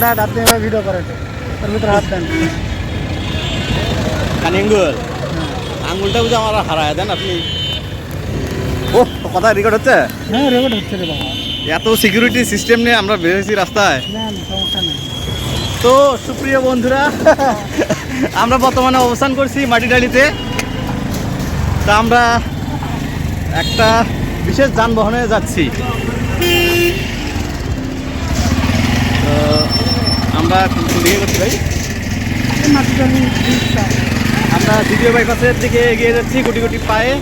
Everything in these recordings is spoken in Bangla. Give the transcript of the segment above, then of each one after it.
চকলেট আপনি এবার ভিডিও করেন ওর ভিতরে হাত দেন আঙ্গুল আঙ্গুলটা বুঝে আমার হারায় দেন আপনি। ও কথা রেকর্ড হচ্ছে? হ্যাঁ রেকর্ড হচ্ছে রে বাবা। এত সিকিউরিটি সিস্টেম নিয়ে আমরা বেরোছি রাস্তায়। না সমস্যা নেই। তো সুপ্রিয় বন্ধুরা আমরা বর্তমানে অবস্থান করছি মাটিডালিতে। তা আমরা একটা বিশেষ যানবাহনে যাচ্ছি। তো আমরা দিকে করছি ভাই, আমরা দ্বিতীয় বাইপাসের দিকে এগিয়ে যাচ্ছি গুটি গুটি পায়ে।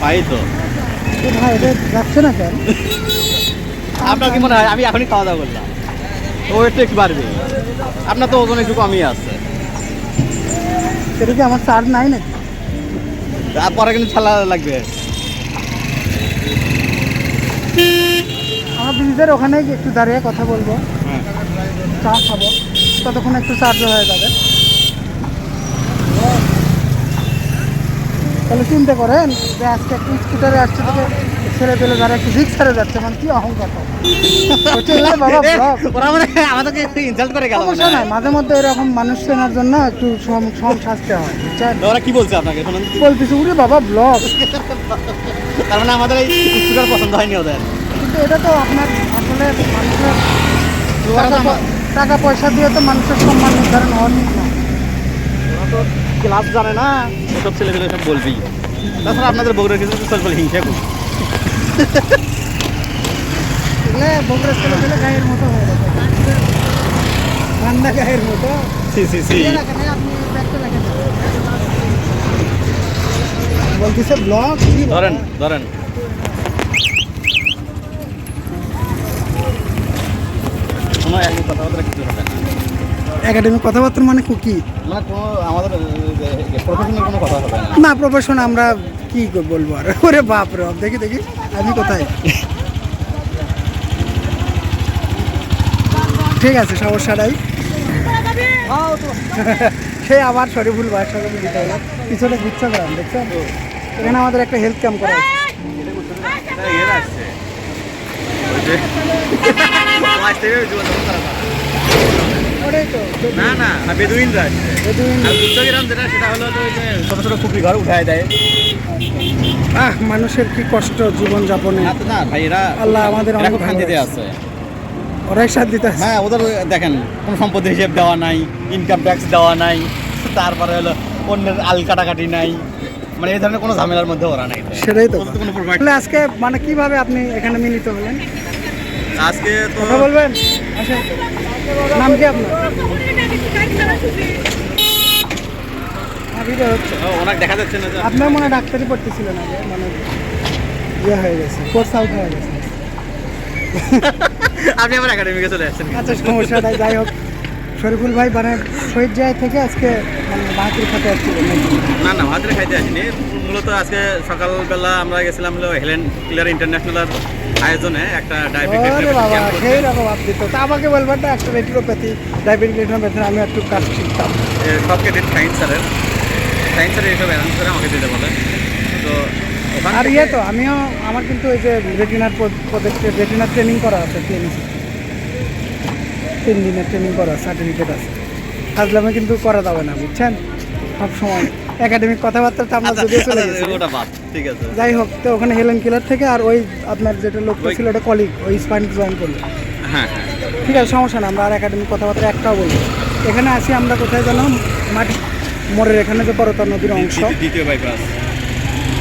পাই তো ভাই এটা যাচ্ছে না কেন? আপনার কি মনে হয়? আমি এখনই খাওয়া দাওয়া করলাম, ওয়েটটা একটু বাড়বে। আপনার তো ওজন একটু কমই আছে। সেটা কি আমার চার্জ নাই নাকি? তারপরে কিন্তু ঠেলা লাগবে। আমার ব্রিজের ওখানে একটু দাঁড়িয়ে কথা বলবো, হ্যাঁ চা খাবো, ততক্ষণ একটু চার্জ হয়ে যাবে। তাহলে চিন্তা করেন যে আজকে একটু স্কুটারে আসছে থেকে ছেড়ে পেলে যারা একটু রিক্স ছেড়ে যাচ্ছে, মানে কি অহংকার বাবা। ওরা মানে আমাদেরকে একটু ইনসাল্ট করে গেল। সমস্যা নাই, মাঝে মধ্যে এরকম মানুষ চেনার জন্য একটু শাস্তি হয়। ওরা কি বলছে আপনাকে শোনেন? বলতেছে উরে বাবা ব্লগ। তার মানে আমাদের এই স্কুটার পছন্দ হয়নি ওদের। কিন্তু এটা তো আপনার আসলে মানুষের টাকা পয়সা দিয়ে তো মানুষের সম্মান নির্ধারণ হওয়ার ঠিক না। ওরা তো ক্লাস জানে না, এসব ছেলেপেলে সব বলবি। তাছাড়া আপনাদের বগুড়ার কিছু চল হিংসা করি। এগুলো বগুড়ার ছেলে পেলে গায়ের মতো হয়ে যাবে, ঠান্ডা গায়ের মতো। সি সি সি আপনি ব্যাগটা রেখে দেন। বলতেছে ব্লগ ধরেন ধরেন। কোনো একই কথাবার্তা কিছু হবে না। একাডেমিক কথাবার্তা মানে কি? মানে কোনো আমাদের প্রফেশনাল কোনো কথা হবে না। না প্রফেশন আমরা কি বলবো আর। ওরে বাপ রে বাপ, দেখি দেখি আমি কোথায়। ঠিক আছে সমস্যা নাই। সে আবার শরীফুল ভাইয়ের সঙ্গে মিলিত হলো, পিছনে গুচ্ছ করান দেখছেন। এখানে আমাদের একটা হেলথ ক্যাম্প করা আছে। ওটাই তো না না বেদুইনরা আসছে। বেদুইন। আর গুচ্ছগ্রাম যেটা সেটা হলো তো ওই যে ছোট ছোট খুপড়ি ঘর উঠায় দেয়। মানুষের কি কষ্ট জীবন যাপনে। না তো না ভাই, এরা আল্লাহ আমাদের এরা অনেক খুব শান্তিতে ভালোবাসে। আছে। ওরাই শান্তিতে আছে। হ্যাঁ ওদের দেখেন কোনো সম্পত্তি হিসেব দেওয়া নাই, ইনকাম ট্যাক্স দেওয়া নাই, তারপরে হলো অন্যের আল কাটাকাটি নাই, মানে এই ধরনের কোনো ঝামেলার মধ্যে ওরা নাই। সেটাই তো। ওদের তো কোনো provide- তাহলে আজকে মানে কিভাবে আপনি এখানে মিলিত হলেন? আজকে তো কথা বলবেন? আসেন। নাম কি আপনার? ভিডিও হচ্ছে। ওনাকে দেখা যাচ্ছে না যে আপনার মনে হয় ডাক্তারি পড়তেছিলেন আগে, মানে ইয়ে হয়ে গেছে, কোর্স আউট হয়ে গেছে। আপনি আমার একাডেমিকে চলে আসছেন। আচ্ছা সমস্যা নাই, যাই হোক। শরীফুল ভাই মানে শহীদ জায় থেকে আজকে মানে মাহাতির খাতে আসছিলেন নাকি? না না ভাতরে খাইতে আসিনি, মূলত আজকে সকালবেলা আমরা গেছিলাম হলো হেলেন ক্লিয়ার ইন্টারন্যাশনাল আয়োজনে একটা ওরে বাবা ডায়াবেটিস সেই রকম আপনি তো। তা আমাকে বলবেন না একটা রেটিনোপ্যাথি, ডায়াবেটিক রেটিনোপ্যাথি, আমি একটু কাজ শিখতাম। সব ক্রেডিট সায়েন্স স্যারের এইসব অ্যারেঞ্জ করে আমাকে দিতে বলে। তো ওখান আর থেকে- ইয়ে তো আমিও, আমার কিন্তু ওই যে রেটিনার প্রজেক্টে রেটিনার ট্রেনিং করা আছে, টিএমসি 3 দিনের ট্রেনিং করা সার্টিফিকেট আছে। ফাজলামে কিন্তু করা যাবে না বুঝছেন, সব সময় একাডেমিক কথাবার্তা তো আমরা আচ্ছা, যদিও চলে আচ্ছা, গেছি। ওটা বাদ, ঠিক আছে। যাই হোক, তো ওখানে হেলেন কিলার থেকে আর ওই আপনার যেটা লোকটা ওই- ছিল ওটা কলিগ, ওই স্পাইনিক জয়েন করলো। হ্যাঁ হ্যাঁ ঠিক আছে সমস্যা না, আমরা আর একাডেমিক কথাবার্তা একটাও বলবো। এখানে আসি আমরা কোথায় জানো, মাটি মোড়ের এখানে যে করতা নদীর অংশ, দ্বিতীয় বাইপাস।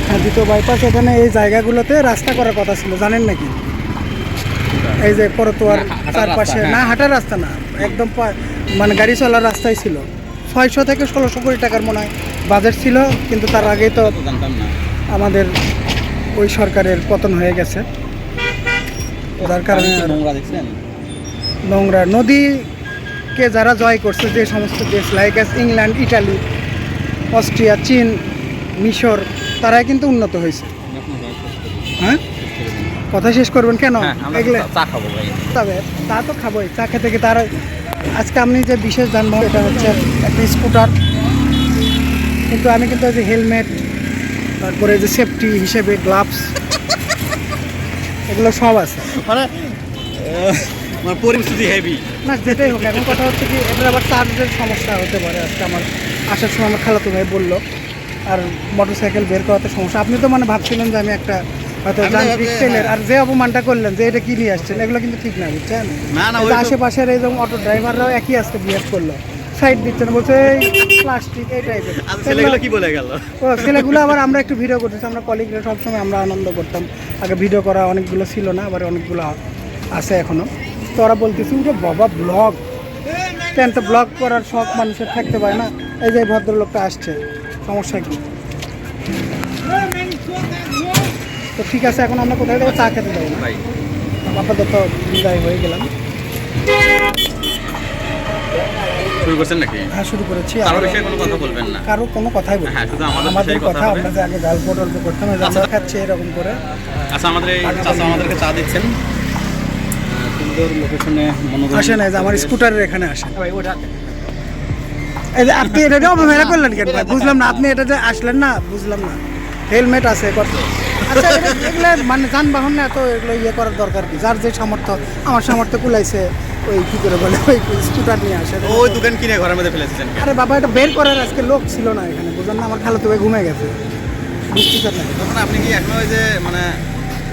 হ্যাঁ দ্বিতীয় বাইপাস, এখানে এই জায়গাগুলোতে রাস্তা করার কথা ছিল, জানেন নাকি? এই যে করতোয়ার না, হাঁটার চারপাশে, রাস্তা, হ্যাঁ। না হাঁটার রাস্তা না, একদম মানে গাড়ি চলার রাস্তাই ছিল। 600 থেকে 1600 কোটি টাকার মনে হয় বাজেট ছিল, কিন্তু তার আগেই তো তো জানতাম না। আমাদের ওই সরকারের পতন হয়ে গেছে, যার কারণে আর নোংরা দেখছেন? নোংরা নদীকে যারা জয় করছে, যে সমস্ত দেশ লাইক ইংল্যান্ড, ইটালি, অস্ট্রিয়া, চীন, মিশর, তারাই কিন্তু উন্নত হয়েছে। হ্যাঁ কথা শেষ করবেন কেন? হ্যাঁ, আমরা এগুলো চা খাবো ভাই। তবে তা তো খাবোই, চা খেতে খেতে। আর আজকে আমি যে বিশেষ যানবাহন, এটা হচ্ছে একটা স্কুটার, কিন্তু আমি কিন্তু ওই যে হেলমেট, তারপরে যে সেফটি হিসেবে গ্লাভস, এগুলো সব আছে। মানে আমার পরিস্থিতি হেভি। না যেটাই হোক, এখন কথা হচ্ছে কি এটার আবার চার্জের সমস্যা হতে পারে। আজকে আমার আসার সময় আমার খালাতো ভাই বললো, আর মোটরসাইকেল বের করাতে সমস্যা। আপনি তো মানে ভাবছিলেন যে আমি একটা হয়তো আমি তো যান্ত্রিক ভাবছি, তেলের, হ্যাঁ। আর যে অপমানটা করলেন যে এটা কি নিয়ে আসছেন, এগুলো কিন্তু ঠিক না, বুঝছেন? না না, এই ওই যে তো- আশেপাশের এই যে অটো ড্রাইভাররাও একই আজকে বিহেভ করলো, সাইড দিচ্ছেন, বলছে প্লাস্টিক এই টাইপের। আর ছেলেগুলো কি বলে গেল? ও ছেলেগুলো আবার, আমরা একটু ভিডিও করতেছি, আমরা কলিগরা সবসময় আমরা আনন্দ করতাম। আগে ভিডিও করা অনেকগুলো ছিল না, আবার অনেকগুলো আছে এখনো। তো ওরা বলতেছি ওটা বাবা ব্লগ, কেন তো ব্লগ করার শখ মানুষের থাকতে পারে না। এই যে এই ভদ্রলোকটা আসছে, সমস্যা কি? তো ঠিক আছে, এখন আমরা কোথায় যাবো? চা খেতে যাবো না? ভাই আপাতত বিদায় হয়ে গেলাম। শুরু করছেন নাকি? হ্যাঁ শুরু করেছি। কারো আর বিষয়ে কোনো কথা বলবেন না। কারো কোনো কথাই বলি না। হ্যাঁ, শুধু আমাদের আমাদের বিষয়ে কথা কথা, হবে। আমরা যে আগে গল্প টল্প করতাম, এই যে আমরা খাচ্ছি এরকম করে। আচ্ছা, আমাদের এই চাচা আমাদেরকে চা দিচ্ছেন সুন্দর লোকেশনে, মনোরম। আসেন, এই যে আমার স্কুটারের এখানে আসেন। ভাই ওটা এই যে আপনি এটা যে অবহেলা করলেন কেন ভাই? বুঝলাম না, আপনি এটা যে আসলেন না, বুঝলাম না। হেলমেট আছে কত? আচ্ছা এগুলো মানে যানবাহন না, তো এগুলো ইয়ে করার দরকার কি? যার যে সামর্থ্য, আমার সামর্থ্য কুলাইছে ওই কি করে বলে ওই স্কুটার নিয়ে আসে। ওই দোকান কিনে ঘরের মধ্যে ফেলেছেন। আরে বাবা, এটা বের করার আজকে লোক ছিল না এখানে, বুঝলেন না? আমার খালাতো ভাই ঘুমিয়ে গেছে, বুঝতে না। তখন আপনি কি এখনো ওই যে মানে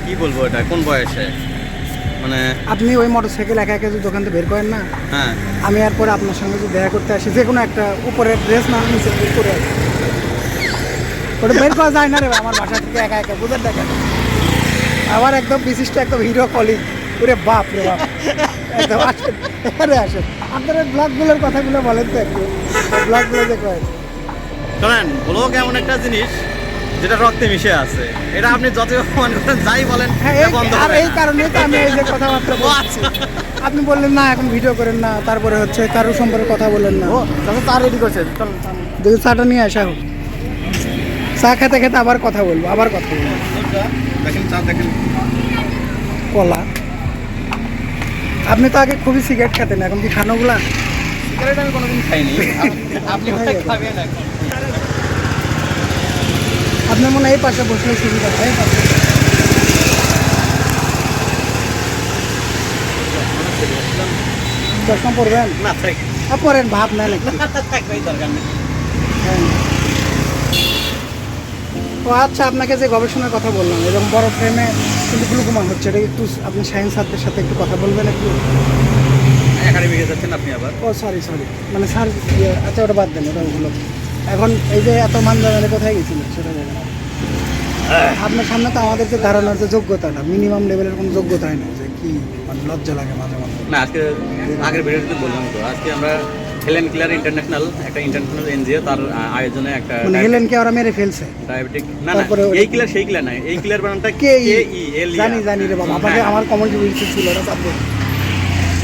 কি বলবো, এটা কোন বয়সে মানে? আপনি ওই মোটরসাইকেল একা একা যদি দোকান থেকে বের করেন না, হ্যাঁ, আমি আর পরে আপনার সঙ্গে যদি দেখা করতে আসি, যে কোনো একটা উপরের ড্রেস না নিচে বের করে আসি, ওটা বের করা যায় না রে ভাই আমার বাসা থেকে একা একা, বুঝেন দেখেন। আবার একদম বিশিষ্ট একদম হিরো কলিগ, ওরে বাপ রে বাপ, একদম আসেন, এখানে আসেন। আপনার ব্লগগুলোর কথাগুলো বলেন তো একটু, ব্লগগুলো যে কয়েন। শোনেন, ব্লগ এমন একটা জিনিস যেটা রক্তে মিশে আছে। এটা আপনি যত মনে করেন যাই বলেন, হ্যাঁ এটা বন্ধ আর হবে এই না। কারণেই তো আমি এই যে কথাবার্তা ও বলছি। আচ্ছা। আপনি বললেন না এখন ভিডিও করেন না, তারপরে হচ্ছে কারোর সম্পর্কে কথা বলেন না। ও তাহলে চা রেডি করছেন, চলুন। দেখুন চাটা নিয়ে আসা হোক, চা খেতে খেতে আবার কথা বলবো, আবার কথা বলবো। দেখেন চা দেখেন। কলা, আপনি তো আগে খুবই সিগারেট খেতেন, এখন কি খানোগুলা? সিগারেট আমি কোনোদিন খাইনি। আপনি কোথায় খাবেন এখন? আপনার মনে হয় এই পাশে বসলে সুবিধা হয়, এই পাশে। চশমা পরবেন? না থাক, পরেন, ভাব নেন একটু। থাকবেই দরকার নেই। হ্যাঁ। ও আচ্ছা, আপনাকে যে গবেষণার কথা বললাম এবং বড় ফ্রেমে কিন্তু গ্লুকোমা হচ্ছে, এটা একটু আপনি সায়েন্স ছাত্রের সাথে একটু কথা বলবেন একটু। একাডেমিকে যাচ্ছেন আপনি আবার? ও সরি, মানে স্যার আচ্ছা ওটা বাদ দেন, ওটা হলো। এখন এই যে এত মান জানালে কোথায় গেছিল সেটা জানেন। আপনার সামনে তো আমাদের যে ধারণার যে যোগ্যতাটা, মিনিমাম লেভেলের কোনো যোগ্যতাই নেই, যে কি মানে লজ্জা লাগে মাঝে মাঝে। না, আজকে আগের ভিডিওতে বললাম তো, আজকে আমরা হেলেন ক্লিয়ার ইন্টারন্যাশনাল, একটা ইন্টারন্যাশনাল এনজিও, তার আয়োজনে একটা মানে হেলেনকে ওরা মেরে ফেলছে। ডায়াবেটিক, না না তারপরে ওই- এই ক্লিয়ার সেই ক্লিয়ার নাই, এই ক্লিয়ার বানানটা কে KEL। জানি রে বাবা, আপনাকে আমার কমিউনিটি মেডিসিন ছিল, ওটা চাপবে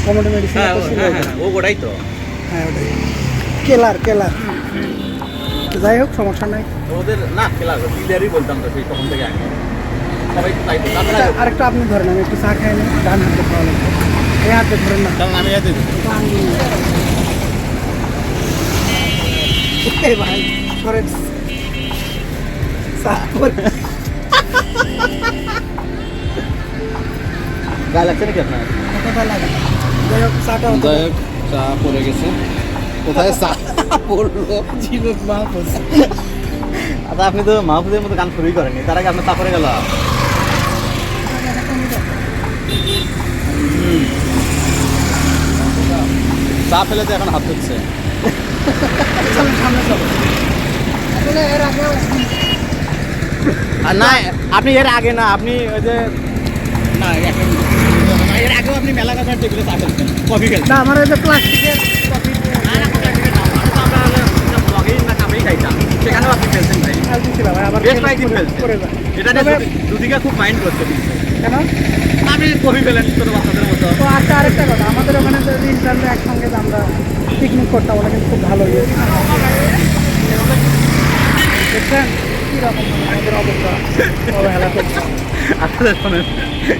কমিউনিটি মেডিসিন হ্যাঁ ছিল হ্যাঁ ওটা। হ্যাঁ, ও ওটাই তো। হ্যাঁ ওটাই, কেলার। তো যাই হোক, সমস্যা নাই। ওদের না ক্লিয়ার, ক্লিয়ারই বলতাম তো সেই তখন থেকে আগে সবাই তো তাই তো। তারপরে আচ্ছা, আরেকটা আপনি ধরেন, আমি একটু চা খাই নি, ডান হাতে খাওয়া লাগবে, এই হাতে ধরেন না। চল আমি যাই দিই। এই ভাই ধরেন চা করে। গায়ে লাগছে নাকি আপনার? কতটা লাগে? যাই হোক, চাটা হতো। যাই হোক, চা পড়ে গেছে। কোথায় চা পড়লো? জীবক মাহফুজ। আচ্ছা, আপনি তো মাহফুজের মতো গান শুরুই করেনি, তার আগে আপনার চা পড়ে গেল। চা ফেলে তো এখন হাত ধুচ্ছে। চলেন সামনে চলো। আসলে এর আগে আর না, আপনি এর আগে না, আপনি ওই যে না এর আগেও আপনি মেলা কাছার টেবিলে চা খেলতেন, কফি খেলতেন। না, আমার ওই যে প্লাস্টিকের কফি সেখানেও আপনি ফেলছেন ভাই, দিয়েছিলাম ভাই, আবার বেশ কয়েকদিন ফেলছেন। করে যায়। এটা তবে দুদিকে খুব মাইন্ড করছে কিন্তু। কেন? আপনি কফি ফেলেন ছোট বাচ্চাদের মতো। তো আচ্ছা, আরেকটা কথা, আমাদের ওখানে যে ইন্টারনে একসঙ্গে যে আমরা পিকনিক করতাম, ওটা কিন্তু খুব ভালো ইয়ে। দেখছেন কীরকম আমাদের অবস্থা, অবহেলা করছে। আসলে শোনেন,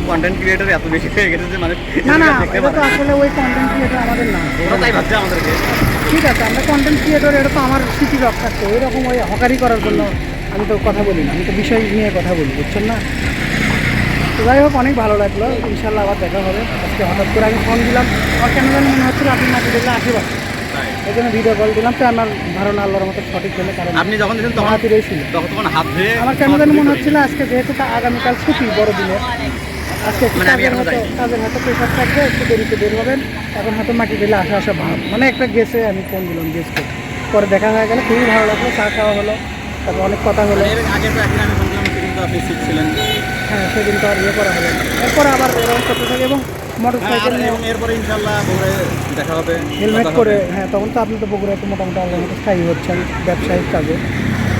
কন্টেন্ট ক্রিয়েটর এত বেশি হয়ে গেছে যে মানুষ না দেখতে এটা তো পারে না। আসলে ওই কন্টেন্ট ক্রিয়েটর আমাদের না। ওরা তাই ভাবছে আমাদেরকে। ঠিক আছে, আমরা কন্টেন্ট ক্রিয়েটর, এটা তো আমার স্মৃতি রক্ষার্থে, ওই রকম ওই হকারি করার জন্য আমি তো কথা বলি না, আমি তো বিষয় নিয়ে কথা বলি, বুঝছেন না? তো যাই হোক, অনেক ভালো লাগলো, ইনশাল্লাহ আবার দেখা হবে। আজকে হঠাৎ করে আমি ফোন দিলাম, আমার কেন জানি মনে হচ্ছিল আপনি মাটি দেখলে আশেপাশে, এই জন্য ভিডিও কল দিলাম। তো আমার ধারণা আল্লাহর মতো সঠিক হলে, কারণ আপনি যখন দিয়েছেন তখন হাতিরেই ছিল। তখন হাত ধুয়ে আমার কেন জানি মনে হচ্ছিল আজকে যেহেতু আগামীকাল ছুটি বড়দিনের, আজকে একটু মানে আমি কাজের এখনো হয়তো যাইনি। কাজের হয়তো প্রেশার থাকবে, একটু দেরিতে বের হবেন, এখন হয়তো মাটি ঢেলে আসা ভাব, মানে একটা গেছে আমি ফোন দিলাম গেস্টকে, পরে দেখা হয়ে গেল, খুবই ভালো লাগলো, চা খাওয়া হলো, তারপর অনেক কথা হলো। এর আগে তো একদিন আমি শুনলাম সেদিন তো আপনি সিট ছিলেন। হ্যাঁ, সেদিন তো আর ইয়ে করা হলো না। এরপরে আবার এরকম করতে থাকি এবং মোটর সাইকেল নিয়ে এবং এরপরে ইনশাল্লাহ বগুড়ায় দেখা হবে, হেলমেট কথা করে, হবে। হ্যাঁ তখন তো আপনি তো বগুড়াতে মোটামুটি আল্লাহর মতো স্থায়ী হচ্ছেন ব্যবসায়িক কাজে,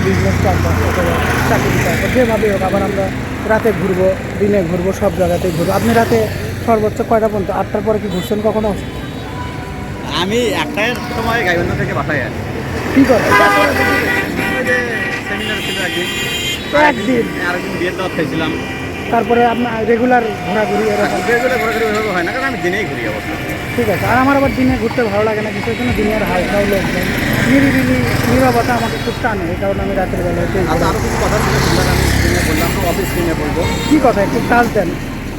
বিজনেস পারপাস অথবা চাকরি পারপাস, যেভাবে হোক। আবার আমরা রাতে ঘুরবো, দিনে ঘুরবো, সব জায়গাতেই ঘুরবো। আপনি রাতে সর্বোচ্চ কয়টা পর্যন্ত, 8টার পরে কি ঘুরছেন কখনো? আমি একটার সময় গাইবান্ধা থেকে বাসায় আসি। কী করে? ওই যে সেমিনার ছিল একদিন, একদিন। আরেকদিন বিয়ের দাওয়াত খাইছিলাম। তারপরে আপনার রেগুলার ঘোরাঘুরি এরকম? বিয়েগুলো ঘোরাঘুরি ওইভাবে হয় না, কারণ আমি দিনেই ঘুরি অবশ্য। ঠিক আছে। আর আমার আবার দিনে ঘুরতে ভালো লাগে না, বিশেষ জন্য দিনের হালকাও লোকজন, নিরিবিলি নীরবতা আমাকে খুব টানে, এই কারণে আমি রাতের বেলাতে। আচ্ছা, আরও কিছু কথা ছিল সেগুলো আমি স্ক্রিনে বললাম, তো অফিস স্ক্রিনে বলবো। কী কথা, একটু কাজ দেন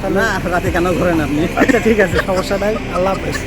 তাহলে। না, রাতে কেন ঘোরেন আপনি? আচ্ছা ঠিক আছে, সমস্যা নাই, আল্লাহ হাফেজ।